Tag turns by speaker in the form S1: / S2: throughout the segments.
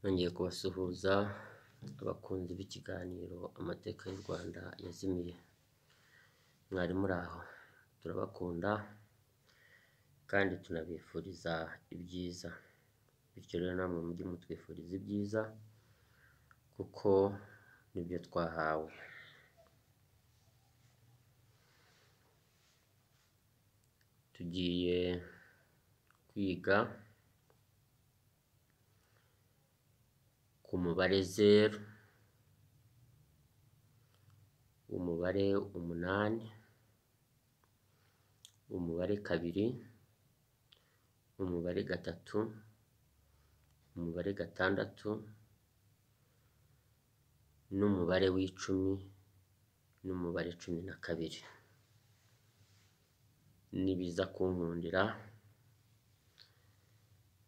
S1: Nongeye kubasuhuza abakunzi b'ikiganiro amateka y'u Rwanda yazimiye. Mwari muri aho, turabakunda kandi tunabifuriza ibyiza. Bityo rero namwe mujye mutwifuriza ibyiza kuko nibyo twahawe. Tugiye kwiga ku mubare 0, umubare 8, umubare 2, umubare 3, umubare 6 n'umubare w'10 n'umubare 12. Nibiza kunkundira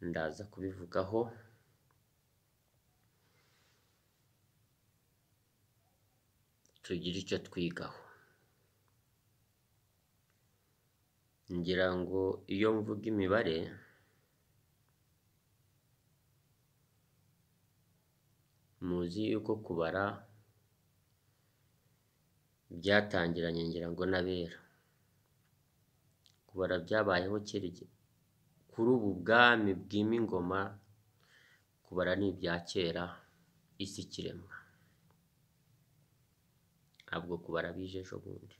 S1: ndaza kubivugaho. Tugira icyo twigaho. Ngira ngo iyo mvuga imibare muzi yuko kubara byatangiranye ngira ngo n'abera. Kubara byabayeho kera kuri ubu bwami bwima ingoma. Kubara ni ibya kera isi kiremwa, ntabwo kubara bije ejo bundi.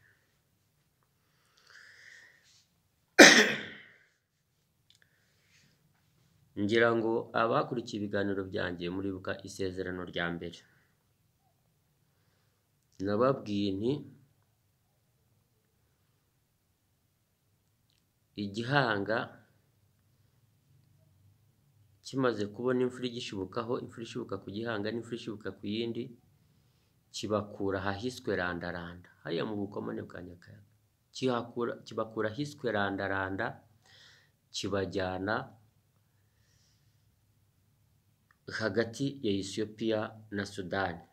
S1: Ngira ngo abakurikiye ibiganiro byanjye muribuka isezerano rya mbere. Nababwiye nti igihanga kimaze kubona imfura igishibukaho, imfura ishibuka ku gihanga n'imfura ishibuka ku yindi, kibakura ahahiswe randaranda hariya mu bukomane bwa Nyakayaga. Kibakura ahiswe randaranda kibajyana hagati ya Ethiopia na Sudani.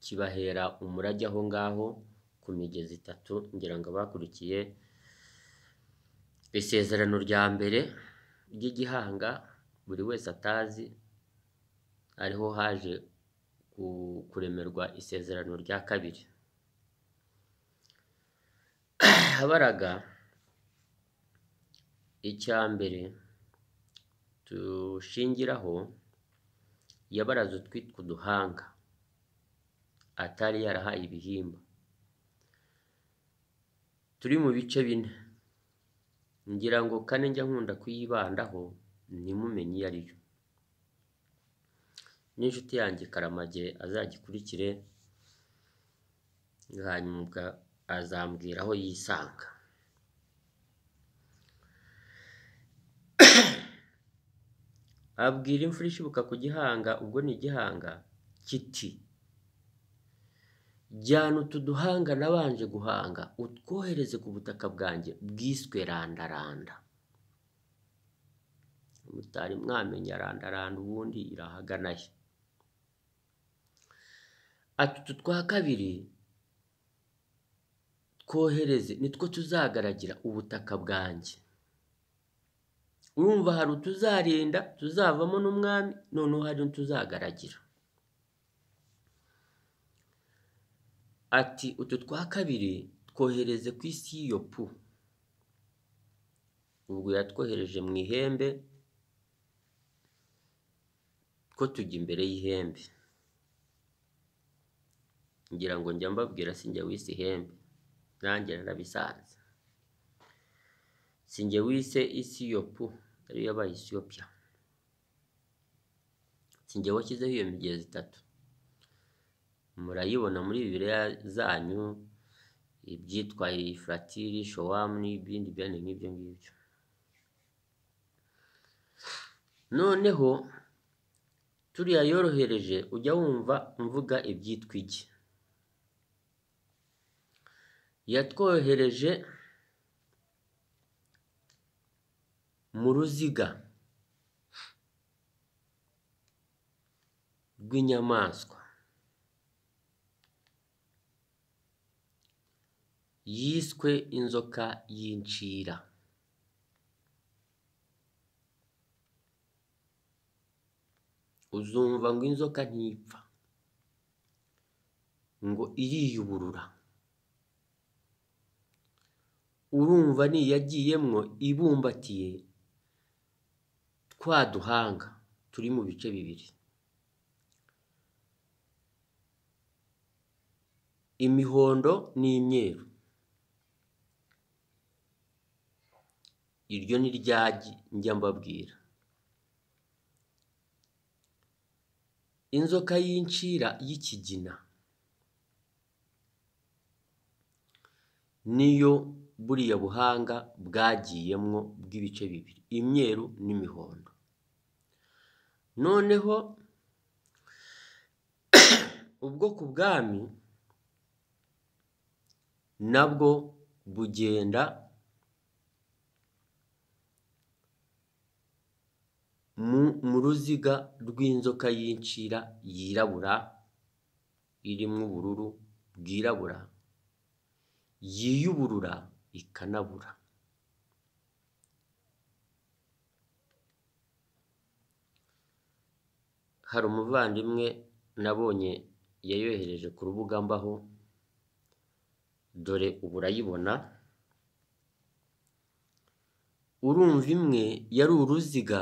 S1: Kibahera umurage aho ngaho ku migezi 3. Ngira ngo abakurikiye isezerano rya mbere ry'igihanga buri wese atazi, ariho haje kuremerwa isezerano rya kabiri. Habaraga icya mbere tushingiraho yabaraza utwitwa uduhanga atari yarahaye ibihimba. Turi mu bice 4. Ngira ngo 4 njya nkunda kuyibandaho ntimumenye iyo ari yo. N'inshuti yanjye Karamage azagikurikire hanyuma azambwira aho yisanga. Abwira imfura ishibuka ku gihanga, ubwo ni igihanga, kiti jyana utu duhanga nabanje guhanga utwohereze ku butaka bwanjye bwiswe randaranda. Mutari mwamenya randaranda ubundi irahagana he. Ati utu twa kabiri twohereze nitwo tuzagaragira ubutaka bwanjye. Urumva hari utuzarinda tuzavamo n'umwami, noneho hari n'utuzagaragira. Ati utu twa kabiri twohereze ku isi y'Iyopu. Ubwo yatwohereje mu ihembe ko tujya imbere y'ihembe. Ngira ngo njya mbabwira sinjye wise ihembe, nanjye narabisanze. Sinjye wise isi y'Iyopu, ariyo yabaye Ethiopia. Sinjye washyizeho iyo migezi 3. Murayibona muri Bibiliya zanyu, ibyitwa Efratiri, Showamu n'ibindi byane nk'ibyo ngibyo. Noneho turiya yorohereje ujya wumva mvuga ibyitwa igi. Yatwohereje mu ruziga rw'inyamaswa yiswe inzoka y'incira. uzumva ngo inzoka ntipfa, ngo iriyuburura. Urumva niyagiyemwo ibumbatiye twa duhanga turi mu bice bibiri, imihondo n'imyeru. Iryo ni ryagi njya mbabwira. Inzoka y'incira y'ikigina niyo buriya buhanga bwagiyemwo bw'ibice bibiri, imyeru n'imihondo. Noneho ubwo ku bwami nabwo bugenda mu ruziga rw'inzoka y'incira yirabura irimo ubururu bwirabura, yiyuburura ikanabura. Hari umuvandimwe nabonye yayohereje ku rubuga mbaho, dore ubu urayibona. Urumva imwe yari uruziga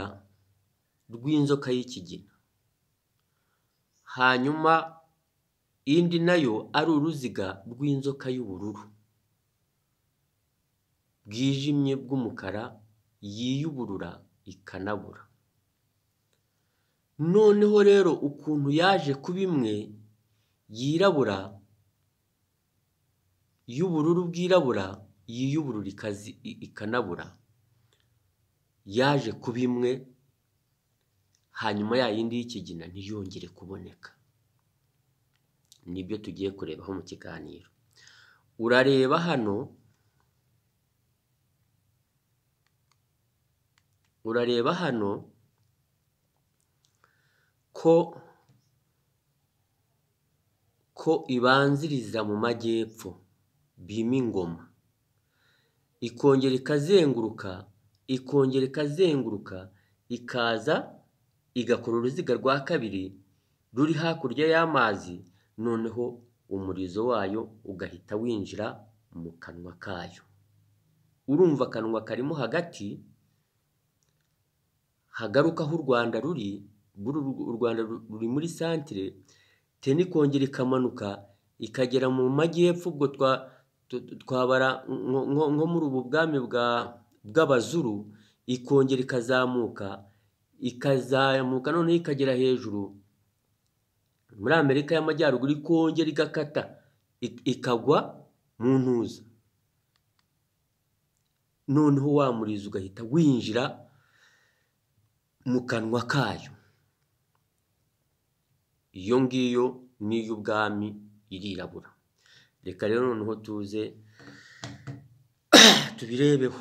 S1: rw'inzoka y'ikigina, hanyuma indi nayo ari uruziga rw'inzoka y'ubururu bwijimye bw'umukara, yiyuburura ikanabura. Noneho rero ukuntu yaje kuba imwe yirabura y'ubururu bwirabura, yiyuburura ikanabura, yaje kuba imwe, hanyuma ya yindi y'ikigina ntiyongere kuboneka. Nibyo tugiye kurebaho mu kiganiro. Urareba hano, ko ibanziriza mu majyepfo bima ingoma, ikongera ikazenguruka, ikaza igakora uruziga rwa kabiri ruri hakurya y'amazi, noneho umurizo wayo ugahita winjira mu kanwa kayo. Urumva akanwa karimo hagati, hagaruka aho u Rwanda ruri. U Rwanda ruri muri santire, teni ikongera ikamanuka ikagera mu majyepfo. Ubwo twabara nko muri ubu bwami bw'abazuru, ikongera ikazamuka noneho ikagera hejuru muri Amerika y'Amajyaruguru, ikongera igakata ikagwa mu ntuza, noneho wa murizo ugahita winjira mu kanwa kayo. Iyo ngiyo n'iy'ubwami irirabura. Reka rero noneho tuze tubirebeho.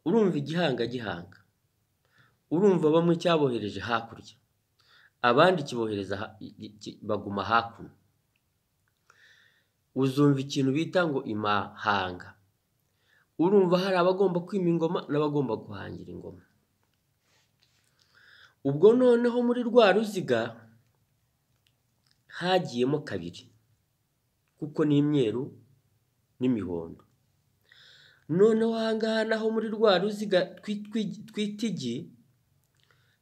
S1: Urumva igihanga, urumva bamwe cyabohereje hakurya, abandi kibohereza baguma hakuno. Uzumva ikintu bita ngo imahanga. Urumva hari abagomba kwima ingoma n'abagomba guhangira ingoma. Ubwo noneho muri rwa ruziga hagiyemo kabiri, kuko ni imyeru n'imihondo. Noneho ahangaha naho muri rwa ruziga twitigi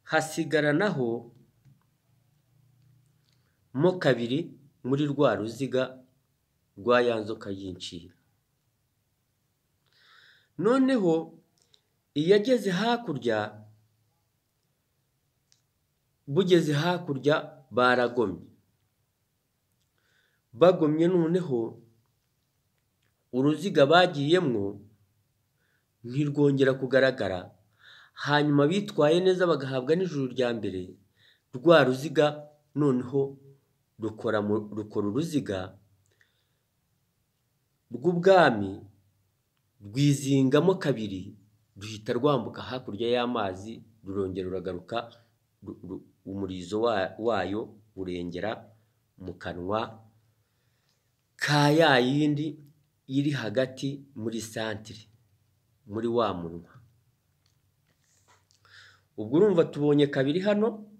S1: hasigara naho mo kabiri muri rwa ruziga rwa ya nzoka y'incira. Noneho iyageze hakurya, bugeze hakurya bagomye, noneho uruziga bagiyemwo ntirwongera kugaragara. Hanyuma bitwaye neza bagahabwa n'ijuru rya mbere, rwa ruziga noneho rukora uruziga rw'ubwami, rwizingamo kabiri, ruhita rwambuka hakurya y'amazi, rurongera ruragaruka, umurizo wayo urengera mu kanwa ka ya yindi iri hagati muri santire, muri wa munwa. ubwo urumva tubonye kabiri hano,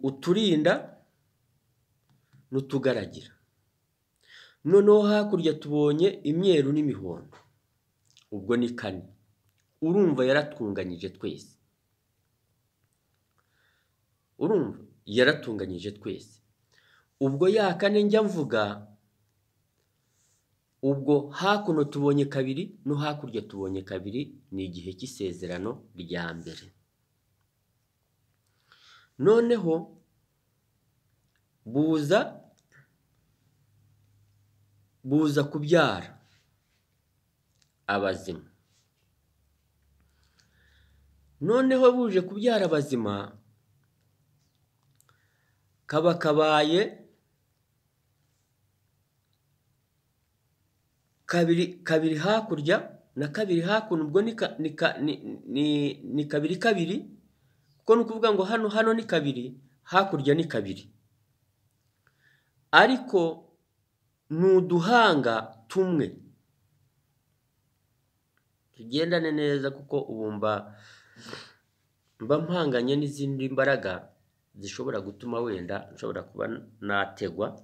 S1: uturinda n'utugaragira. Noneho hakurya tubonye imyeru n'imihondo, ubwo ni kane. Urumva yaratunganyije twese, urumva yaratunganyije twese. Ubwo ya kane njya mvuga, ubwo hakuno tubonye kabiri no hakurya tubonye kabiri, ni igihe cy'isezerano rya mbere. Noneho buza kubyara abazima. Noneho buje kubyara abazima, kaba kabaye kabiri hakurya na kabiri hakuno, ubwo ni kabiri kabiri, kuko ni ukuvuga ngo hano ni kabiri, hakurya ni kabiri, ariko ni uduhanga tumwe. Tugendane neza, kuko ubu mba mpanganye n'izindi mbaraga zishobora gutuma wenda nshobora kuba nategwa.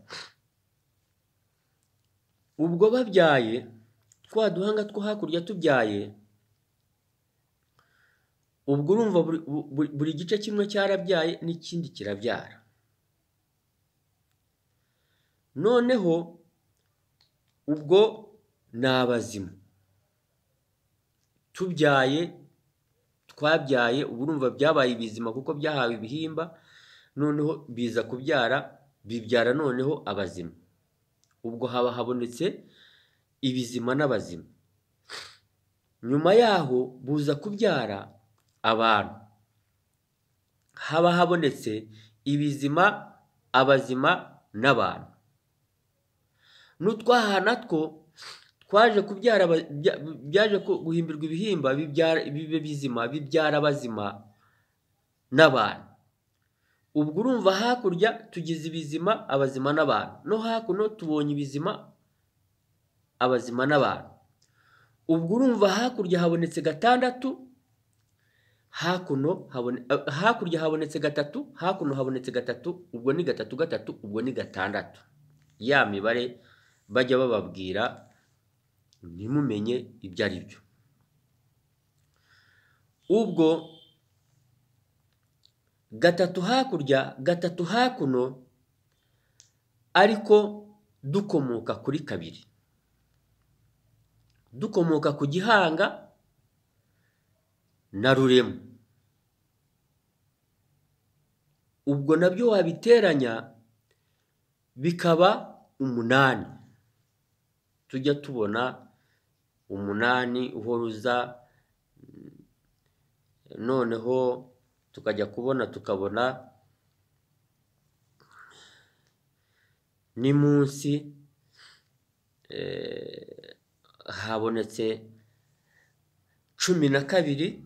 S1: Ubwo babyaye twa duhanga two hakurya tubyaye, ubwo urumva buri gice kimwe cyarabyaye n'ikindi kirabyara. Noneho ubwo ni abazima twabyaye, ubu urumva byabaye ibizima kuko byahawe ibihimba, noneho biza bibyara noneho abazima. Ubwo haba habonetse ibizima n'abazima. Nyuma yaho buza kubyara abantu, haba habonetse ibizima, abazima n'abantu. N'utwaha natwo twaje kubyara, byaje guhimbirwa ibihimba, bibe bizima, bibyara abazima n'abantu. Ubwo urumva hakurya tugize ibizima, abazima n'abantu, no hakuno tubonye ibizima, abazima n'abantu. Ubwo urumva hakurya habonetse gatandatu, hakurya habonetse gatatu, hakuno habonetse gatatu, ubwo ni gatatu gatatu, ubwo ni gatandatu. Ya mibare bajya bababwira ntimumenye ibyo ari byo. Ubwo gatatu hakurya, gatatu hakuno, ariko dukomoka kuri kabiri, dukomoka ku gihanga na rurema. Ubwo nabyo wabiteranya bikaba 8. Tujya tubona 8 uhora uza, noneho tukajya tukabona ni munsi habonetse 12,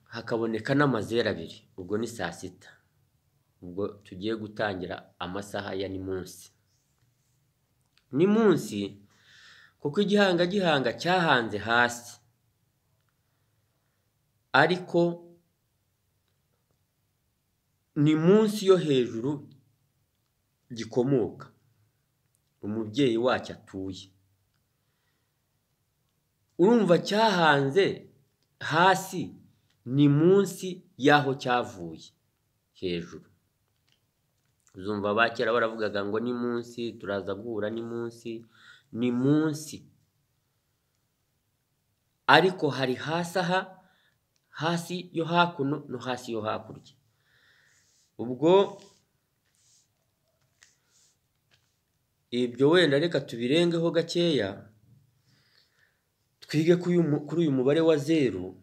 S1: hakaboneka n'amazeru 2, ubwo ni 6. Ubwo tugiye gutangira amasaha ya ni munsi, kuko igihanga cyahanze hasi, ariko ni munsi yo hejuru gikomoka, umubyeyi wacyo atuye. Urumva cyahanze hasi, ni munsi yaho cyavuye hejuru. Uzumva bakera baravugaga ngo ni munsi, turaza guhura ni munsi, ni munsi. Ariko hari hasi yo hakuno no hasi yo hakurya. Ubwo ibyo wenda reka tubirengeho gakeya, twige kuri uyu mubare wa 0.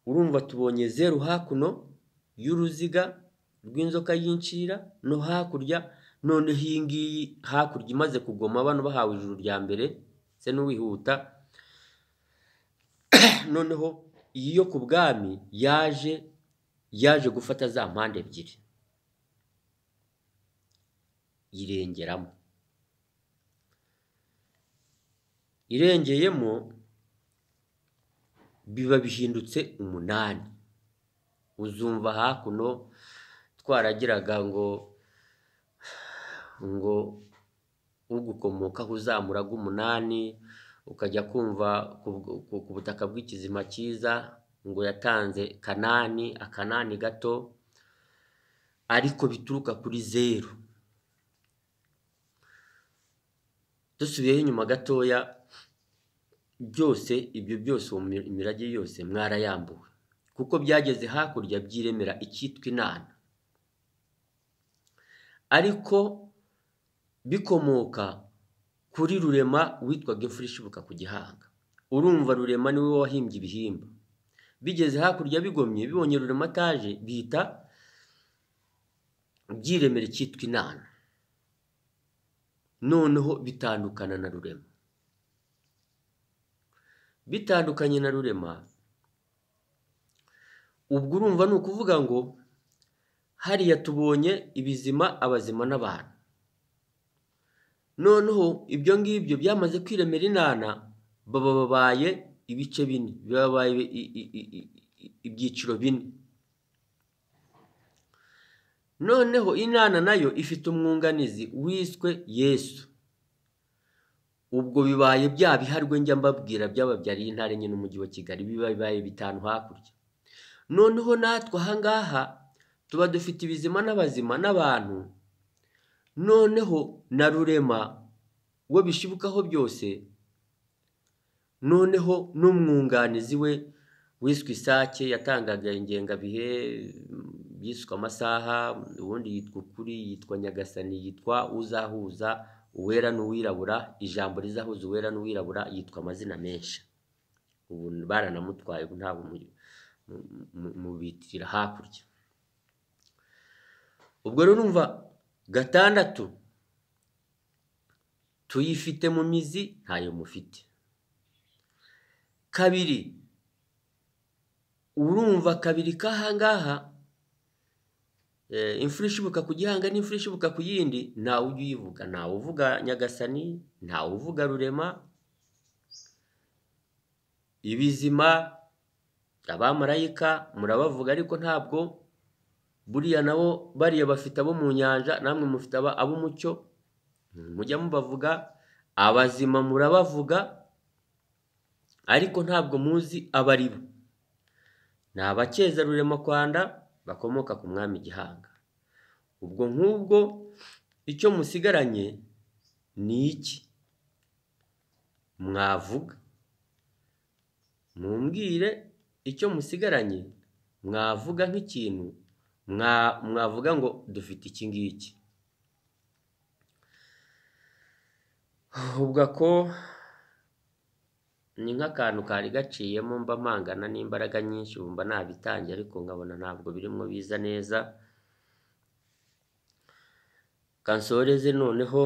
S1: Urumva tubonye 0 hakuno y'uruziga rw'inzoka y'incira no hakurya. Noneho iyi ngiyi hakurya imaze kugoma, abantu bahawe ijuru rya mbere, se n'uwihuta. Noneho iyi yo ku bwami yaje gufata za mpande ebyiri, irengeramo, irengeyemo biba bihindutse 8. Uzumva hakuno twaragiraga ngo ugukomokaho uzamuraga 8, ukajya kumva ku butaka bw'ikizima cyiza ngo yatanze Kanani, akanani gato, ariko bituruka kuri 0. Dusubiyeho inyuma gatoya, byose ibyo byose imirage yose mwarayambuwe, kuko byageze hakurya byiremera icyitwa inana, ariko bikomoka kuri Rurema witwaga imfura ishibuka ku gihanga. Urumva Rurema niwe wahimbye ibihimba. Bigeze hakurya bigomye, bibonye Rurema ataje, bihita byiremera icyitwa inana, noneho bitandukana na Rurema. Bitandukanye na Rurema, ubwo urumva ni ukuvuga ngo hariya tubonye ibizima, abazima n'abantu. Noneho ibyo ngibyo byamaze kwiremera inana, babaye ibice 4, babaye ibyiciro 4. Noneho inana nayo ifite umwunganizi wiswe Yesu. Ubwo bibaye bya biharwe njya mbabwira byababyariye intare nyine umujyi wa Kigali, bibaye 5 hakurya. Noneho natwe ahangaha tuba dufite ibizima n'abazima n'abantu. Noneho na Rurema we bishibukaho byose, noneho n'umwunganizi we wiswe Isake yatangaga ingengabihe, yiswe amasaha, ubundi yitwa ukuri, yitwa Nyagasani, yitwa uzahuza uwera n'uwirabura, ijambo rizahuza uwera n'uwirabura, yitwa amazina menshi. Ubu baranamutwaye, ubu ntabwo mubitirira hakurya. Ubwo rero numva 6 tuyifite mu mizi, ntayo mufite. 2 urumva 2 kahangaha, imfura ishibuka ku gihanga n'imfura ishibuka ku yindi, ntawe ujya uyivuga. Ntawe uvuga Nyagasani, ntawe uvuga Rurema. Ibizima, abamarayika murabavuga, ariko ntabwo buriya nabo bariya bafite abo mu nyanja, namwe mufite ab'umucyo, mujya mubavuga. Abazima murabavuga, ariko ntabwo muzi abari bo. Ni abakeza Rurema Kwanda bakomoka ku mwami Gihanga. Ubwo nk'ubwo icyo musigaranye ni iki mwavuga? Mumbwire icyo musigaranye mwavuga, nk'ikintu mwavuga ngo dufite iki ngiki. Ubwo ko ni nk'akantu kari gaciyemo, mba mpangana n'imbaraga nyinshi, mba nabitangiye ariko nkabona ntabwo birimo biza neza. Kansoreze noneho,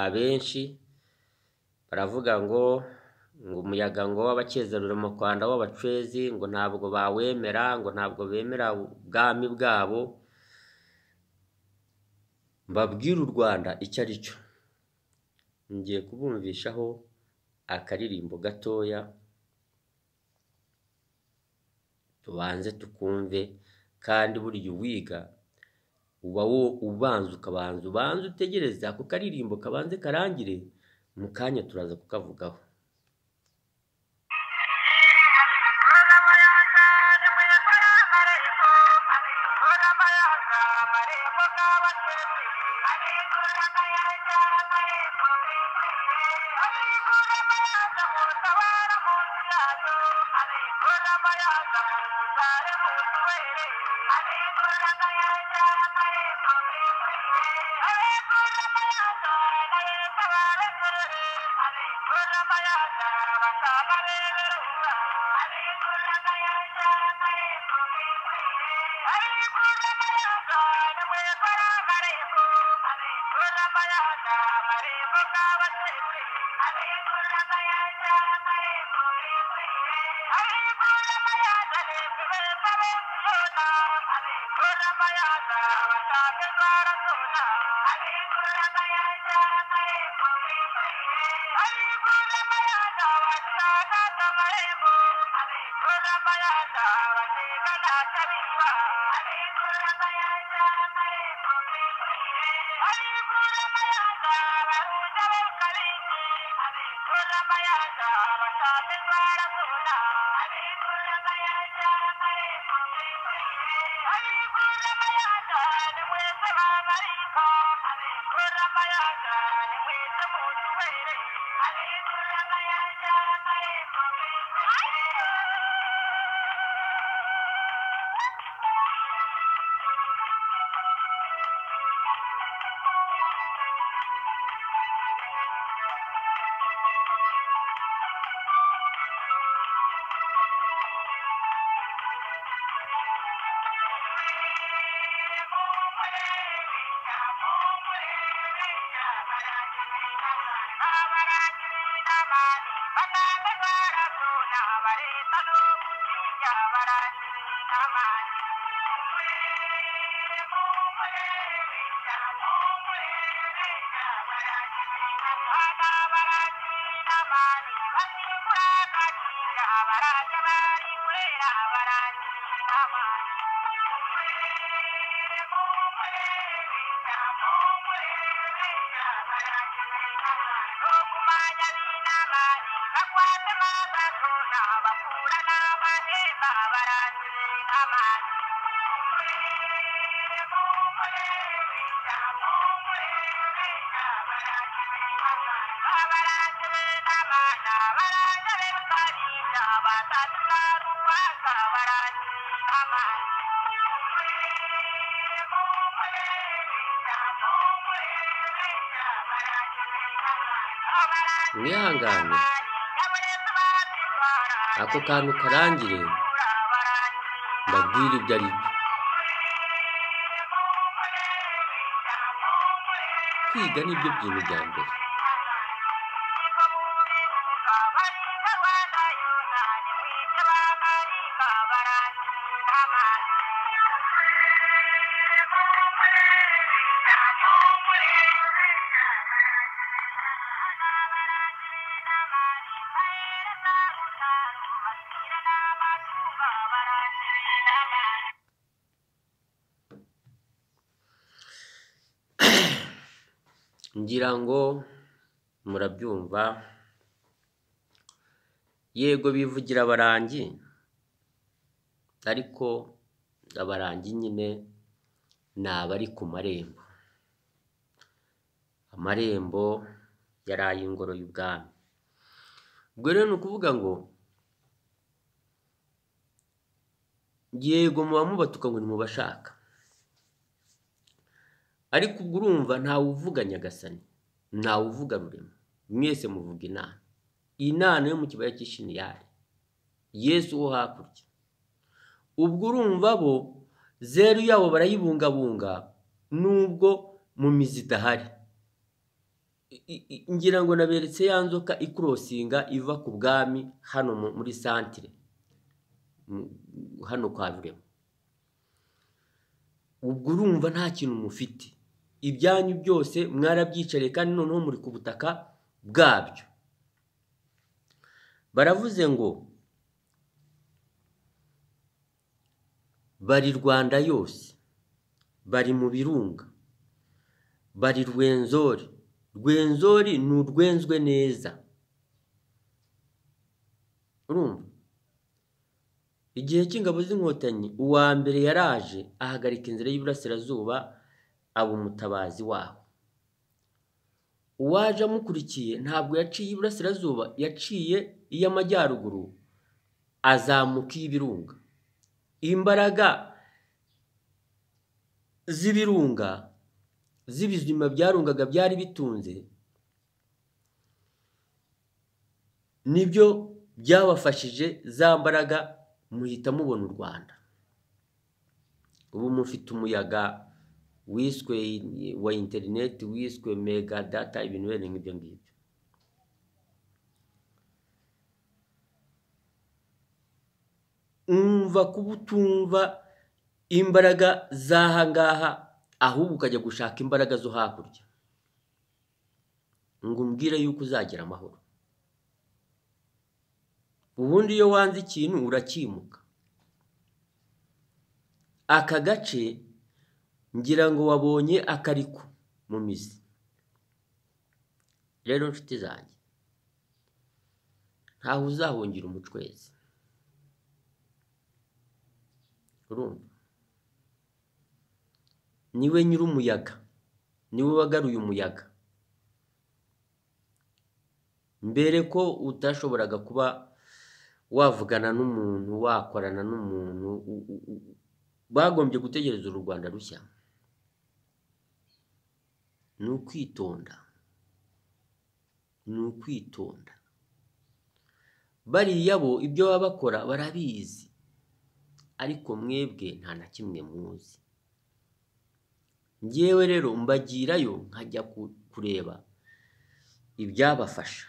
S1: abenshi baravuga ngo umuyaga ngo w'abakeza Rurema Kwanda w'abacwezi ngo ntabwo bawemera, ngo ntabwo bemera ubwami bwabo. Mbabwira u Rwanda icyo ari cyo. Ngiye kubumvishaho akaririmbo gatoya, tubanze tukumve. Kandi burya uwiga uba ubanza ukabanza utegereza ako karirimbo kabanze karangire, mu kanya turaza kukavugaho. mwihangane ako kantu karangire mbabwire ibyo ari byo. Kwiga nibyo bintu bya mbere. Ngira ngo murabyumva, yego bivugira abarangi, ariko abarangi nyine ni abari ku marembo. Amarembo yari ay'ingoro y'ubwami. Ubwo rero ni ukuvuga ngo yego muba mubatuka ngo nimubashaka, ariko ubwo urumva ntawe uvuga Nyagasani, ntawe uvuga Rurema, mwese muvuga Inana. Inana yo mu kibaya cy'Ishiniyari, Yesu wo hakurya. Ubwo urumva bo zeru yabo barayibungabunga nubwo mu mizi idahari. Ngira ngo naberetse ya nzoka ikurosinga iva ku bwami hano muri santire hano kwa Rurema. Ubwo urumva nta kintu mufite, ibyanyu byose mwarabyicariye kandi noneho muri ku butaka bwabyo. Baravuze ngo bari Rwanda yose, bari mu birunga, bari Rwenzori. Rwenzori ni urwenzwe neza. Urumva igihe cy'ingabo z'inkotanyi uwa mbere yaraje ahagarika inzira y'Iburasirazuba, aba umutabazi waho. Uwaje amukurikiye ntabwo yaciye y'Iburasirazuba, yaciye iy'Amajyaruguru azamuka y'ibirunga. Imbaraga z'ibirunga z'ibizima byarungaga byari bitunze, nibyo byabafashije za mbaraga muhita mubona u Rwanda. Ubu mufite umuyaga wiswe wa internet, wiswe mega data, ibintu bene nk'ibyo ngibyo. Umva kubutumva imbaraga zaha ngaha, ahubwo ukajya gushaka imbaraga zo hakurya ngo umbwire yuko uzagira amahoro. Ubundi iyo wanze ikintu urakimuka. aka gace ngira ngo wabonye akariko mu mizi. Rero nshuti zanjye, ntaho uzahungira umucwezi. Urumva, niwe nyir'umuyaga, niwe wagaruye umuyaga. Mbere ko utashoboraga kuba wavugana n'umuntu, wakorana n'umuntu, bagombye gutegereza u Rwanda rushya. Ni ukwitonda, ni ukwitonda. Bariya bo ibyo baba bakora barabizi, ariko mwebwe nta na kimwe muzi. Njyewe rero mbagirayo nkajya kureba ibyabafasha.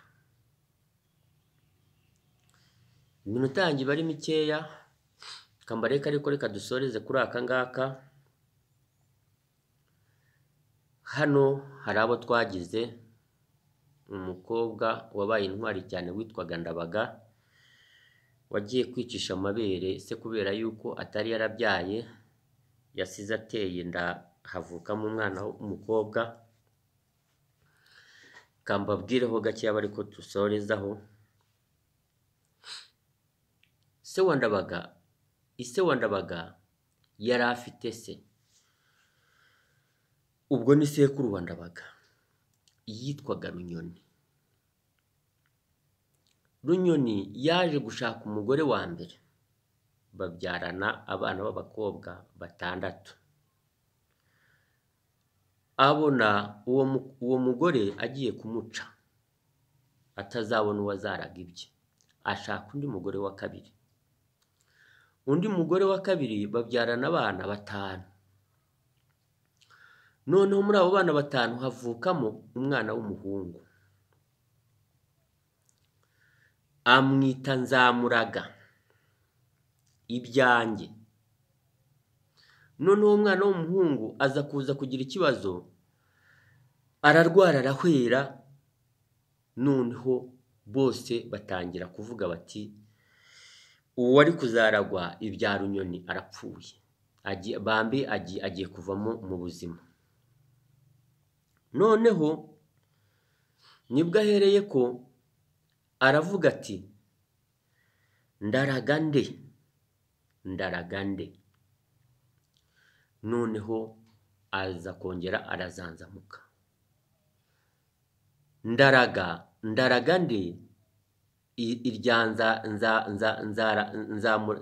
S1: Iminota yanjye bari mikeya, kambareka ariko reka dusoreze kuri aka ngaka. Hano hari abo twagize, umukobwa wabaye intwari cyane witwaga Ndabaga, wagiye kwicisha amabere se kubera yuko atari yarabyaye, yasize ateye inda havukamo umwana w'umukobwa. Kambabwireho gake aba ariko dusorezaho. Se wa Ndabaga, ise wa Ndabaga yari afite se, ubwo ni sekuru wa Ndabaga, yitwaga Runyoni. Runyoni yaje gushaka umugore wa mbere, babyarana abana b'abakobwa 6. Abona uwo mugore agiye kumuca, atazabona uwazaraga ibye, ashaka undi mugore wa kabiri. Undi mugore wa kabiri babyarana abana 5. Noneho muri abo bana 5 havukamo umwana w'umuhungu, amwita Nzamuraga, ibyanjye. Noneho umwana w'umuhungu aza kuza kugira ikibazo, ararwara arahwera. Noneho bose batangira kuvuga bati uwo ari kuzaragwa ibya Runyoni arapfuye, bambi agiye kuvamo mu buzima. Noneho nibwo ahereye ko aravuga ati ndaraga nde, ndaraga nde. Noneho aza kongera arazanzamuka, ndaraga nde, iryanza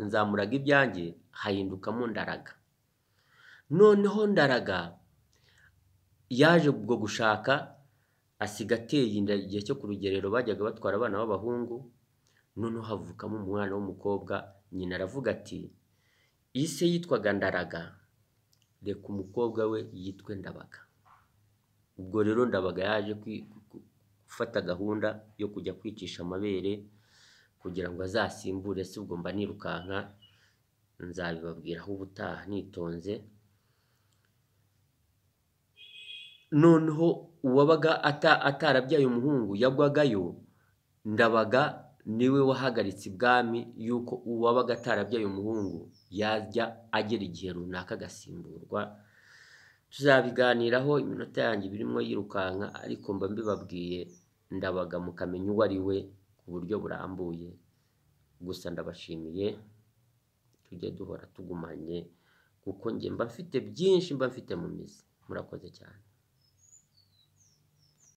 S1: nzamuraga ibyanjye hahindukamo Ndaraga. Noneho Ndaraga yaje ubwo gushaka, asiga ateye inda igihe cyo ku rugerero bajyaga batwara abana b'abahungu. Noneho havukamo umwana w'umukobwa. Nyina aravuga ati ise yitwaga Ndaraga, reka umukobwa we yitwe Ndabaga. Ubwo rero Ndabaga yaje gufata gahunda yo kujya kwicisha amabere kugira ngo azasimbure se. Ubwo mba nirukanka, nzabibabwiraho ubutaha nitonze. Noneho uwabaga atarabyaye umuhungu yagwagayo, Ndabaga niwe wahagaritse ibwami yuko uwabaga atarabyaye umuhungu yajya agera igihe runaka agasimburwa. Tuzabiganiraho, iminota yanjye birimo yirukanka, ariko mba mbibabwiye Ndabaga mukamenya uwo ari we ku buryo burambuye. Gusa ndabashimiye, tujye duhora tugumanye kuko njye mba mfite byinshi mba mfite mu mizi. Murakoze cyane.